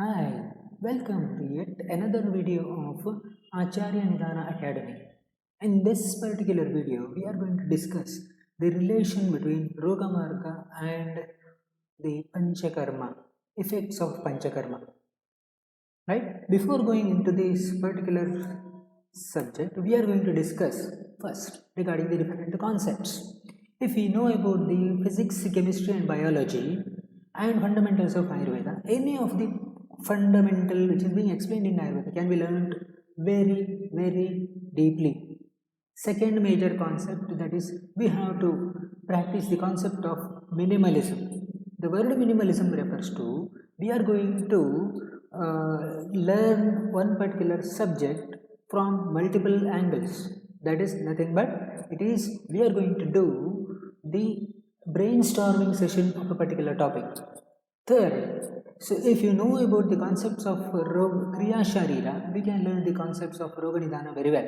Hi, welcome to yet another video of Acharya Nidana Academy. In this particular video, we are going to discuss the relation between Rogamarga and the Panchakarma, effects of Panchakarma. Right? Before going into this particular subject, we are going to discuss first regarding the different concepts. If we know about the physics, chemistry, and biology and fundamentals of Ayurveda, any of the fundamental which is being explained in Ayurveda can be learned very deeply. Second major concept, that is, we have to practice the concept of minimalism. The word minimalism refers to we are going to learn one particular subject from multiple angles. That is nothing but it is we are going to do the brainstorming session of a particular topic. Third, so if you know about the concepts of Kriya Sharira, we can learn the concepts of Roga Nidana very well.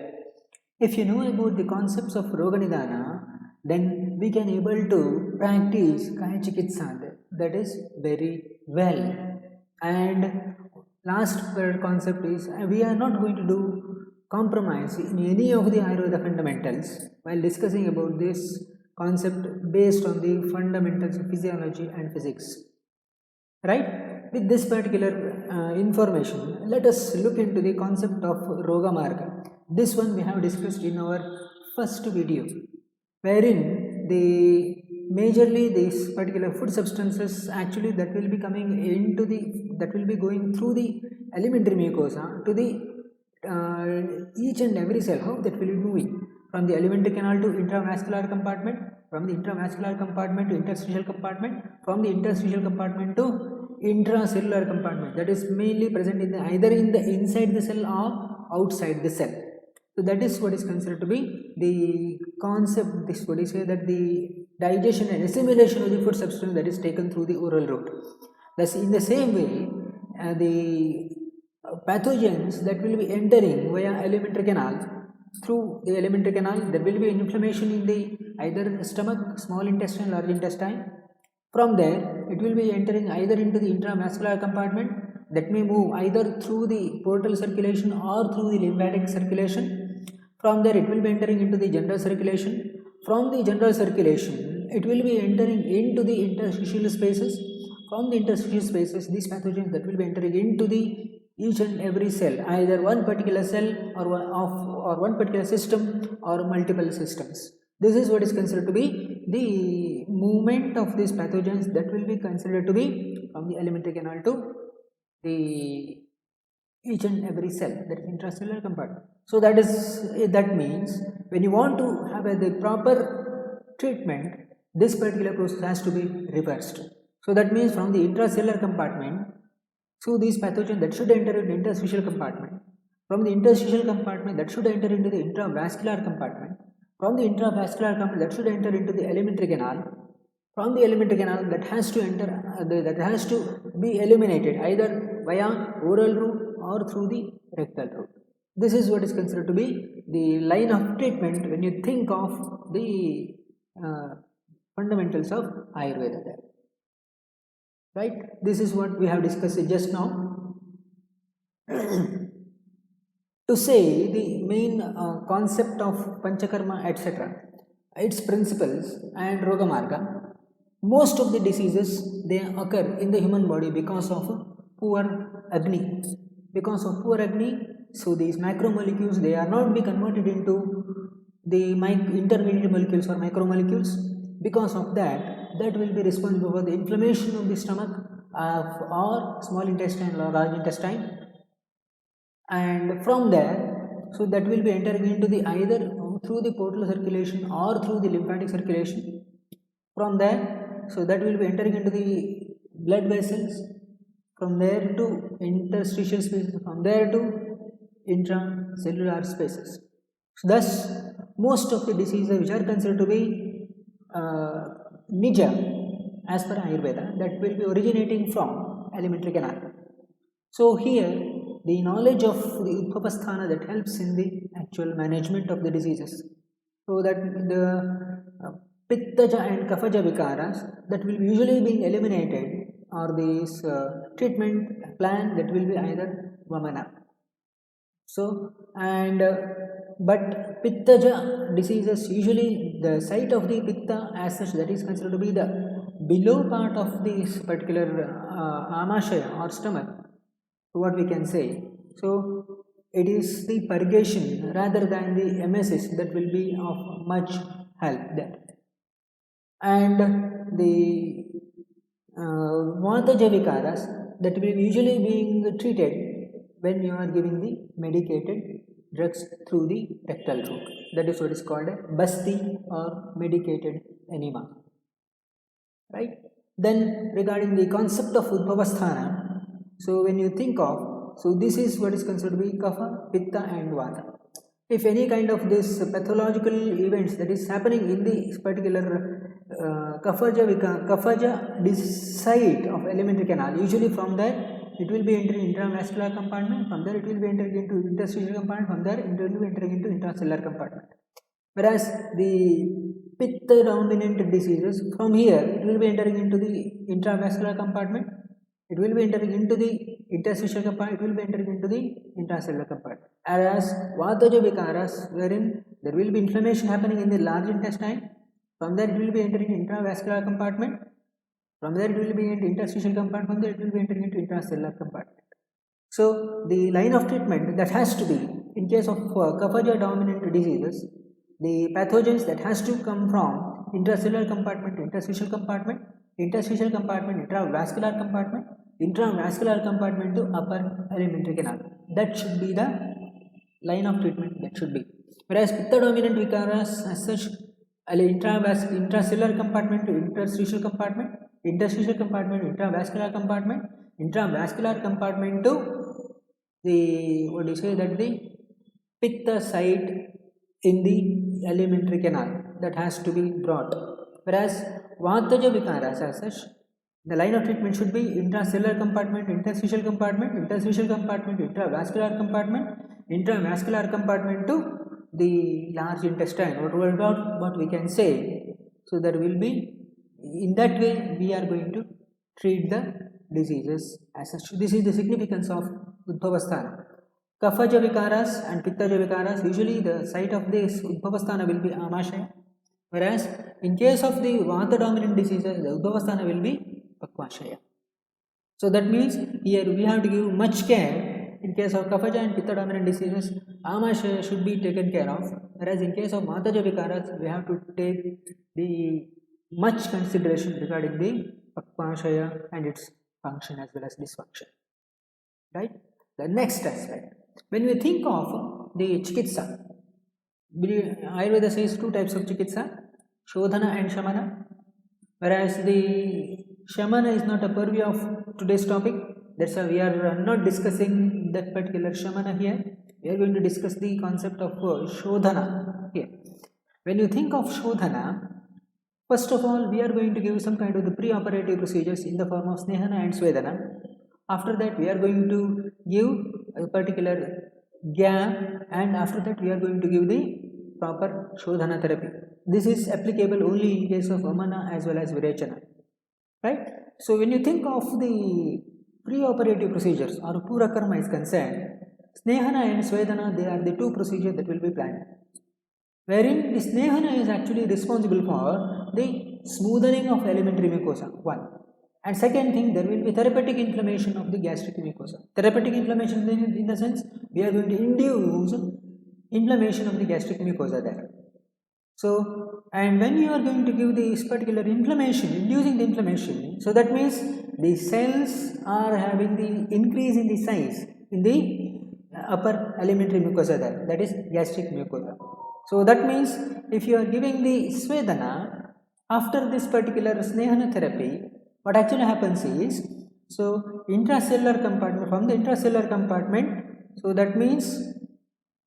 If you know about the concepts of Roga Nidana, then we can able to practice Kaya Chikitsa, that is very well. And last concept is we are not going to do compromise in any of the Ayurveda fundamentals while discussing about this concept based on the fundamentals of physiology and physics. Right? With this particular information, let us look into the concept of Roga Marga. This one we have discussed in our first video, wherein the majorly these particular food substances actually that will be coming into the that will be going through the alimentary mucosa to the each and every cell. How that will be moving from the alimentary canal to intravascular compartment, from the intravascular compartment to interstitial compartment, from the interstitial compartment to intracellular compartment, that is mainly present in the either in the inside the cell or outside the cell. So that is what is considered to be the concept. This what is say that the digestion and assimilation of the food substance that is taken through the oral route. Thus, in the same way, the pathogens that will be entering via alimentary canal, through the alimentary canal there will be inflammation in the either stomach, small intestine, large intestine. From there it will be entering either into the intravascular compartment, that may move either through the portal circulation or through the lymphatic circulation. From there it will be entering into the general circulation. From the general circulation it will be entering into the interstitial spaces. From the interstitial spaces, these pathogens that will be entering into the each and every cell, either one particular cell or one particular system or multiple systems. This is what is considered to be the movement of these pathogens that will be considered to be from the alimentary canal to the each and every cell, that is intracellular compartment. So that means when you want to have the proper treatment, this particular process has to be reversed. So that means from the intracellular compartment, so these pathogens that should enter into the interstitial compartment, from the interstitial compartment that should enter into the intravascular compartment, from the intravascular compartment that should enter into the alimentary canal, from the alimentary canal that has to enter that has to be eliminated either via oral route or through the rectal route. This is what is considered to be the line of treatment when you think of the uh, fundamentals of Ayurveda there. Right? This is what we have discussed just now. To say the main concept of Panchakarma, etc., its principles and Rogamarga, most of the diseases they occur in the human body because of poor Agni. Because of poor Agni, so these macromolecules they are not be converted into the intermediate molecules or micromolecules. Because of that, that will be responsible for the inflammation of the stomach or small intestine or large intestine, and from there, so that will be entering into the either through the portal circulation or through the lymphatic circulation. From there, so that will be entering into the blood vessels, from there to interstitial spaces, from there to intracellular spaces. So thus, most of the diseases which are considered to be nija as per Ayurveda, that will be originating from alimentary canal. So here, the knowledge of the Utpapasthana that helps in the actual management of the diseases. So that the Pittaja and Kaphaja vikaras that will be usually being eliminated or this treatment plan, that will be either Vamana. So, and but Pittaja diseases, usually the site of the Pitta as such, that is considered to be the below part of this particular Amashaya or stomach, what we can say. So it is the purgation rather than the emesis that will be of much help there. And the Vataja vikaras, that will be usually being treated when you are giving the medicated drugs through the rectal route. That is what is called a basti or medicated enema. Right? Then regarding the concept of Udbhavasthana, so when you think of, so this is what is considered to be Kapha, Pitta and Vata. If any kind of this pathological events that is happening in this particular Kaphaja this site of alimentary canal, usually from there it will be entering intravascular compartment, from there it will be entering into interstitial compartment, from there it will be entering into intracellular compartment. Whereas the Pitta dominant diseases, from here it will be entering into the intravascular compartment, it will be entering into the interstitial compartment, it will be entering into the intracellular compartment. Whereas Vataja vikaras, wherein there will be inflammation happening in the large intestine, from there it will be entering intravascular compartment, from there it will be into interstitial compartment, from there it will be entering into intracellular compartment. So the line of treatment that has to be, in case of Kaphaja dominant diseases, the pathogens that has to come from intracellular compartment to interstitial compartment, intravascular compartment to upper alimentary canal. That should be the line of treatment that should be. Whereas Pitta dominant vikaras as such, intracellular compartment to interstitial compartment to intravascular compartment to the, what do you say, that the Pitta site in the alimentary canal, that has to be brought. Whereas Vataja vikaras as such, the line of treatment should be intracellular compartment, interstitial compartment to intravascular compartment to the large intestine. What we can say. So there will be, in that way we are going to treat the diseases as such. This is the significance of Udbhavasthana. Kaphaja vikaras and Pittaja vikaras, usually the site of this Udbhavasthana will be Amashaya, whereas in case of the Vata dominant diseases, the Udbhavasthana will be Pakvashaya. So that means here we have to give much care. In case of Kaphaja and Pitta dominant diseases, Amashaya should be taken care of, whereas in case of Vataja vikaras, we have to take the much consideration regarding the Pakvashaya and its function as well as dysfunction. Right? The next aspect, when we think of the Chikitsa, Ayurveda says two types of Chikitsa, Shodhana and Shamana, whereas the Shamana is not a purview of today's topic. That's why we are not discussing that particular Shamana here. We are going to discuss the concept of Shodhana here. When you think of Shodhana, first of all, we are going to give some kind of the pre-operative procedures in the form of Snehana and Swedana. After that, we are going to give a particular gap, and after that, we are going to give the proper Shodhana therapy. This is applicable only in case of Vamana as well as Virechana. Right? So when you think of the pre-operative procedures or Purakarma is concerned, Snehana and Swedana, they are the two procedures that will be planned. Wherein the Snehana is actually responsible for the smoothing of alimentary mucosa, one. And second thing, there will be therapeutic inflammation of the gastric mucosa. Therapeutic inflammation in the sense, we are going to induce inflammation of the gastric mucosa there. So, and when you are going to give this particular inflammation, inducing the inflammation, so that means the cells are having the increase in the size in the upper alimentary mucosa there, that is gastric mucosa. So that means if you are giving the Swedana, after this particular Snehana therapy, what actually happens is, so intracellular compartment, from the intracellular compartment, so that means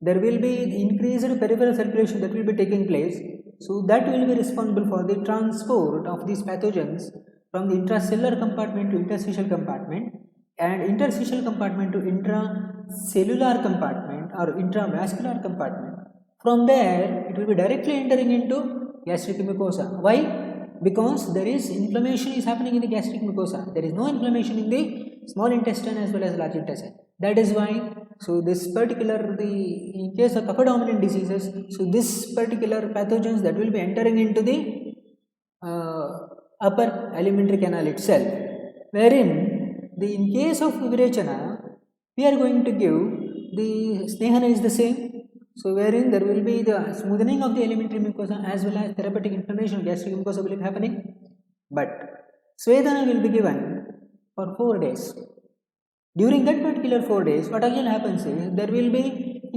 there will be increased peripheral circulation that will be taking place. So that will be responsible for the transport of these pathogens from the intracellular compartment to interstitial compartment, and interstitial compartment to intracellular compartment or intravascular compartment. From there, it will be directly entering into gastric mucosa. Why? Because there is inflammation is happening in the gastric mucosa. There is no inflammation in the small intestine as well as large intestine. That is why, so this particular, in case of upper dominant diseases, so this particular pathogens that will be entering into the upper alimentary canal itself, wherein in case of Virechana, we are going to give the Snehana is the same. So wherein there will be the smoothing of the alimentary mucosa as well as therapeutic inflammation of gastric mucosa will be happening. But Svedana will be given for 4 days. During that particular 4 days, what again happens is there will be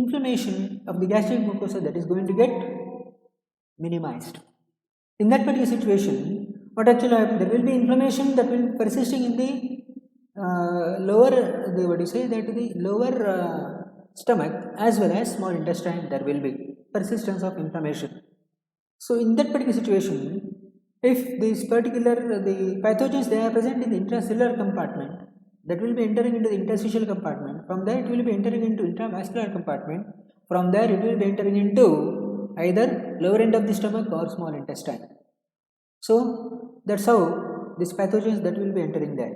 inflammation of the gastric mucosa that is going to get minimized. In that particular situation, what actually happens? There will be inflammation that will be persisting in the lower stomach as well as small intestine. There will be persistence of inflammation. So in that particular situation, if this particular the pathogens they are present in the intracellular compartment, that will be entering into the interstitial compartment. From there it will be entering into intravascular compartment. From there it will be entering into either lower end of the stomach or small intestine. So that's how these pathogens that will be entering there.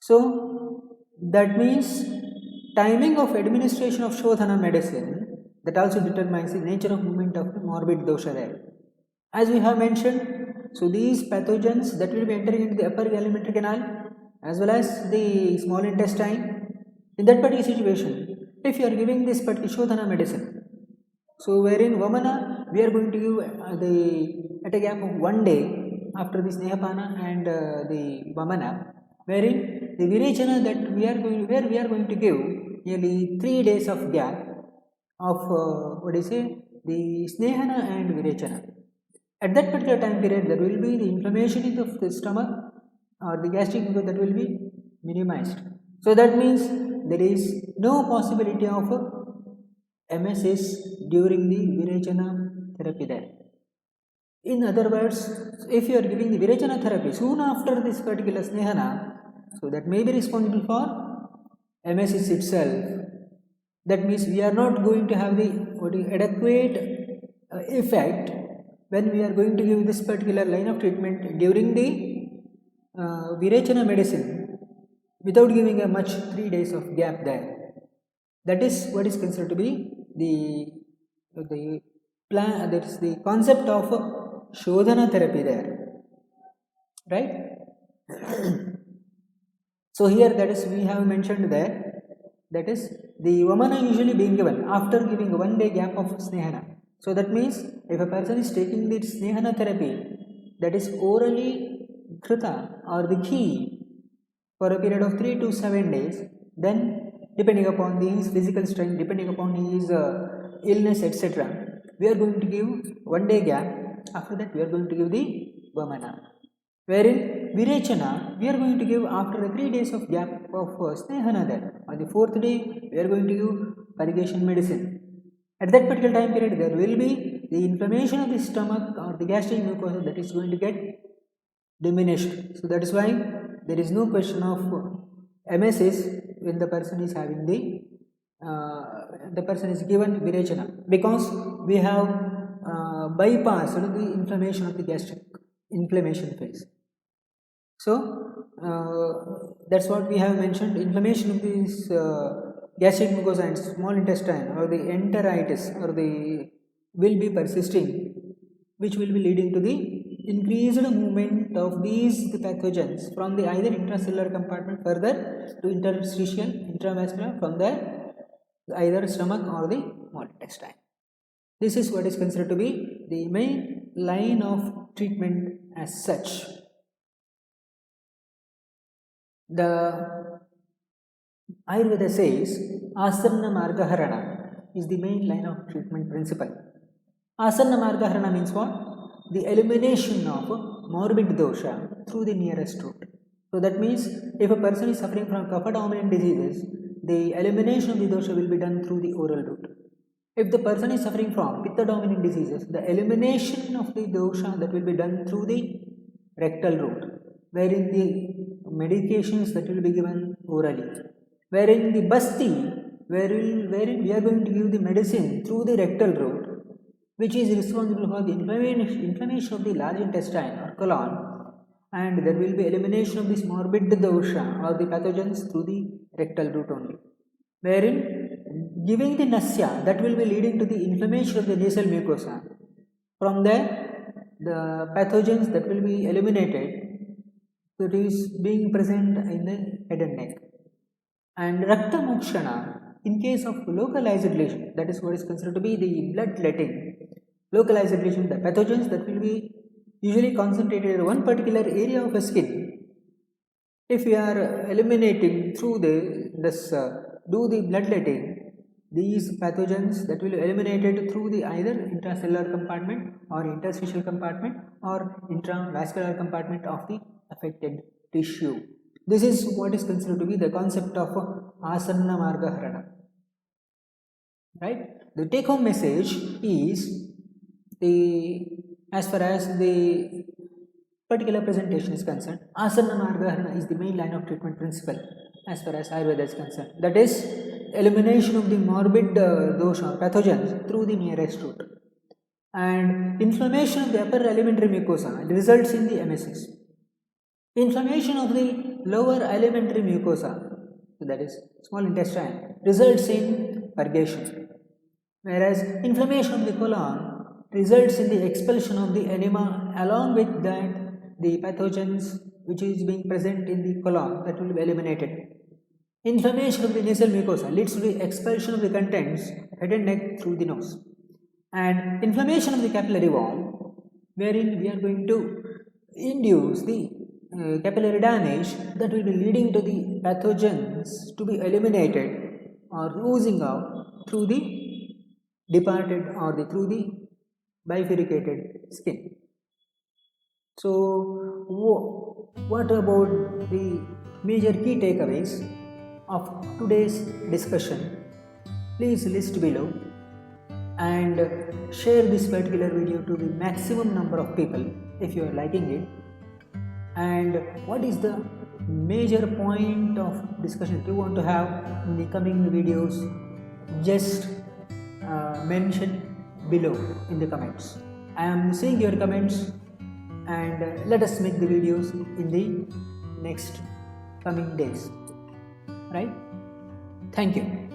So that means timing of administration of Shodhana medicine, that also determines the nature of movement of the morbid dosha there. As we have mentioned, so these pathogens that will be entering into the upper alimentary canal as well as the small intestine, in that particular situation, if you are giving this particular Shodhana medicine, so wherein Vamana we are going to give at a gap of 1 day after the Snehapana and the Vamana, wherein the Virechana that we are going to give nearly 3 days of gap of the Snehana and Virechana. At that particular time period, there will be the inflammation of the stomach or the gastric mucosa that will be minimized. So that means there is no possibility of MSS during the Virechana therapy there. In other words, if you are giving the Virechana therapy soon after this particular Snehana, so that may be responsible for MSS itself. That means we are not going to have the adequate effect when we are going to give this particular line of treatment during the Virechana medicine without giving a much 3 days of gap there. That is what is considered to be the plan. That is the concept of Shodhana therapy there, right? So here that is we have mentioned there, that is the Vamana usually being given after giving 1 day gap of Snehana. So that means if a person is taking the Snehana therapy, that is orally Krita or the ghee for a period of 3 to 7 days, then depending upon his physical strength, depending upon his illness, etc., we are going to give 1 day gap. After that we are going to give the Vamana. Wherein Virechana, we are going to give after 3 days of gap of Snehana there. On the 4th day, we are going to give purgation medicine. At that particular time period, there will be the inflammation of the stomach or the gastric mucosa that is going to get diminished. So that is why there is no question of MSS when the person is having the person is given Virechana, because we have bypassed the inflammation of the gastric inflammation phase. So that's what we have mentioned. Inflammation of this gastric mucosa and small intestine or the enteritis or the will be persisting, which will be leading to the increased movement of these pathogens from the either intracellular compartment further to interstitial, intravascular, from there either stomach or the small intestine. This is what is considered to be the main line of treatment as such. The Ayurveda says Asana Margaharana is the main line of treatment principle. Asana Margaharana means what? The elimination of morbid dosha through the nearest route. So that means if a person is suffering from kapha dominant diseases, the elimination of the dosha will be done through the oral route. If the person is suffering from pitta dominant diseases, the elimination of the dosha that will be done through the rectal route, wherein the medications that will be given orally. Wherein the basti, wherein we are going to give the medicine through the rectal route, which is responsible for the inflammation of the large intestine or colon, and there will be elimination of this morbid dosha or the pathogens through the rectal route only, wherein giving the nasya that will be leading to the inflammation of the nasal mucosa. From there, the pathogens that will be eliminated, that is being present in the head and neck. And rakta mokshana, in case of localized lesion, that is what is considered to be the bloodletting, localized lesion, the pathogens that will be usually concentrated in one particular area of a skin. If we are eliminating through do the bloodletting, these pathogens that will be eliminated through the either intracellular compartment or interstitial compartment or intravascular compartment of the affected tissue. This is what is considered to be the concept of asanna marga harana. Right? The take home message is, as far as the particular presentation is concerned, asanna marga harana is the main line of treatment principle as far as Ayurveda is concerned. That is elimination of the morbid dosha pathogens through the nearest route. And inflammation of the upper alimentary mucosa results in the emesis. Inflammation of the lower alimentary mucosa, that is small intestine, results in purgation, whereas inflammation of the colon results in the expulsion of the enema, along with that the pathogens which is being present in the colon that will be eliminated. Inflammation of the nasal mucosa leads to the expulsion of the contents head and neck through the nose. And inflammation of the capillary wall, wherein we are going to induce the capillary damage that will be leading to the pathogens to be eliminated or oozing out through the departed or through the bifurcated skin. So, what about the major key takeaways of today's discussion? Please list below and share this particular video to the maximum number of people if you are liking it. And what is the major point of discussion you want to have in the coming videos? Just mention below in the comments. I am seeing your comments, and let us make the videos in the next coming days. Right? Thank you.